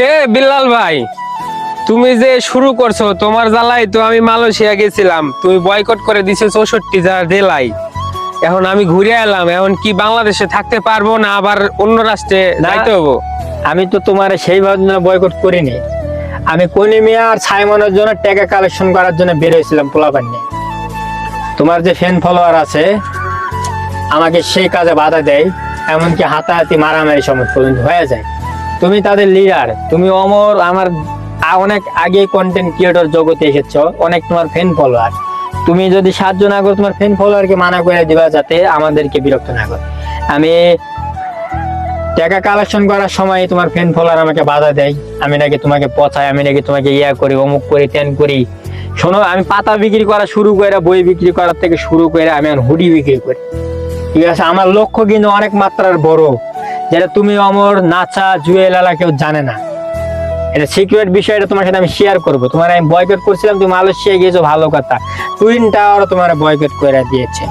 এ বিল্লাল ভাই, তুমি যে শুরু করছো তোমার জ্বালাই তো আমি মালয়েশিয়া গেছিলাম, তুমি বয়কট করে দিছো 64 জেলায়। এখন আমি ঘুরে এলাম, এখন কি বাংলাদেশে থাকতে পারবো না আবার অন্য রাষ্ট্রে যাইতে হবো? আমি তো তোমার সেইভাবে বয়কট করিনি। আমি কনিমিয়া আর সাইমনের জন্য টাকা কালেকশন করার জন্য বের হয়েছিলাম পোলাপান নিয়ে। তোমার যে ফ্যান ফলোয়ার আছে আমাকে সেই কাজে বাধা দেয়, এমনকি হাতাহাতি মারামারি সময় পর্যন্ত হয়ে যায়। তুমি তাদের লিডার, তুমি অমর, আমার অনেক আগে কন্টেন্ট ক্রিয়েটর জগতে এসেছো, অনেক তোমার ফ্যান ফলোয়ার। তুমি যদি সাহায্য না করো তোমার ফ্যান ফলোয়ারকে মানা করে দিবা যাতে আমাদেরকে বিরক্ত না করে। আমি টাকা কালেকশন করার সময় তোমার ফ্যান ফলোয়ার আমাকে বাধা দেয়, আমি নাকি তোমাকে পচাই, আমি নাকি তোমাকে ইয়া করি, অমুক করি, তেন করি। শোনো, আমি পাতা বিক্রি করা শুরু করে, বই বিক্রি করার থেকে শুরু করে আমি এখন হুডি বিক্রি করি, ঠিক আছে? আমার লক্ষ্য কিন্তু অনেক মাত্রার বড়, যেটা তুমি অমর, নাচা, জুয়েল আলা কেউ জানে না। এটা সিক্রেট বিষয়, এটা তোমার সাথে আমি শেয়ার করবো। তোমার আমি বয়কট করছিলাম, তুমি মালয়েশিয়া গিয়েছো, ভালো কথা। টুইন টাওয়ার তোমার বয়কট করে দিয়েছে,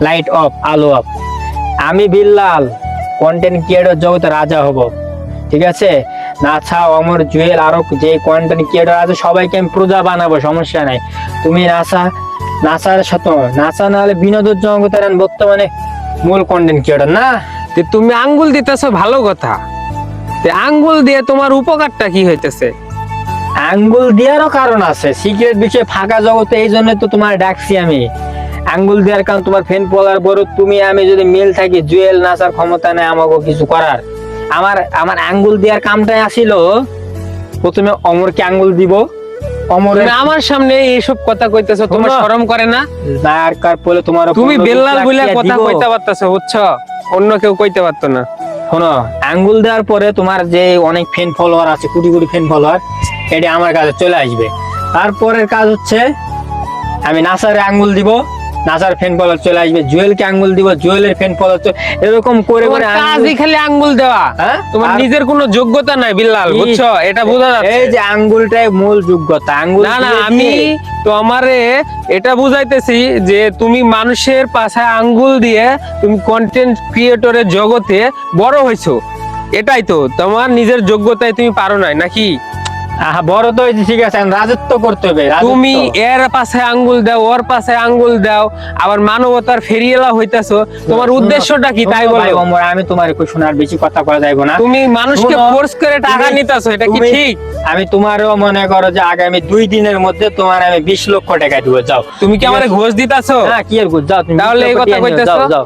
লাইট অফ, আলো অফ। আমি বিল্লাল কন্টেন্ট ক্রিয়েটর জগতে রাজা হব, ঠিক আছে? নাচা, অমর, জুয়েল, আরো যে কন্টেন্ট ক্রিয়েটর আছে সবাইকে আমি প্রজা বানাবো, সমস্যা নাই। তুমি নাচার সাথে নাচা না হলে বিনোদন জগতের বর্তমানে মূল কন্টেন্ট ক্রিয়েটর না। তুমি আঙ্গুল দিতেছো, ভালো কথা। আঙ্গুল দিয়ে তোমার উপকারটা কি হইতেছে? আঙ্গুল দেওয়ারও কারণ আছে, সিক্রেট বিষয় ফাঁকা জগতে, এই জন্য তো তোমার ডাকছি আমি। আঙ্গুল দেওয়ার কারণ তোমার ফ্যান ফলোয়ার বড়, তুমি আমি যদি মিল থাকি, জুয়েল নাচার ক্ষমতা নেই আমাকে কিছু করার। আমার আঙ্গুল দেওয়ার কামটাই আসিল, প্রথমে অমরকে আঙ্গুল দিব। আমার সামনে এইসব কথা কইতেছো, তোমার শরম করে না? দরকার পড়লে তোমার তুমি বেল্লাল বলে কথা কইতে পারতেছো, বুঝছো? অন্য কেউ কইতে পারতো না। শোনো, আঙ্গুল দেওয়ার পরে তোমার যে অনেক ফ্যান ফলোয়ার আছে, কোটি কোটি ফ্যান ফলোয়ার, এটি আমার কাছে চলে আসবে। তারপরের কাজ হচ্ছে আমি নাসারে আঙ্গুল দিব, নাসার ফ্যান ফলোয়ার চলে আসবে। জুয়েলকে আঙ্গুল দিব, জুয়েলের ফ্যান ফলোয়ার, এরকম করে করে কাজই খালি আঙ্গুল দেওয়া। তোমার নিজের কোনো যোগ্যতা নাই বিল্লাল, বুঝছো? এটা বোঝা যাচ্ছে। এই যে আঙ্গুলটাই মূল যোগ্যতা। আঙ্গুল না, আমি তো আমারে এটা বুঝাইতেছি যে তুমি মানুষের পাশে আঙ্গুল দিয়ে তুমি কন্টেন্ট ক্রিয়েটরের জগতে বড় হইছো, এটাই তো তোমার নিজের যোগ্যতায় তুমি পারো নাই নাকি? বড় তো হয়েছে, ঠিক আছে, রাজত্ব করতে হবে। তুমি এর পাশে আঙ্গুল দাও, ওর পাশে আঙ্গুল দাও, আবার মানবতার ফেরিয়েলা হইতাছো। তোমার উদ্দেশ্যটা কি তাই বলো? আমি তোমার একটু শোনার বেশি কথা করা যাইব না। তুমি মানুষকে ফোর্স করে টাকা নিতাছো, এটা কি ঠিক? আমি তোমারও মনে করো যে আগামী 2 দিনের মধ্যে তোমার আমি 20 লক্ষ টাকা দিব, যাও। তুমি কি আমারে ঘুষ দিতাছো? হ্যাঁ, কি আর ঘুষ, যাও তুমি। তাহলে এই কথা কইতাছো? যাও।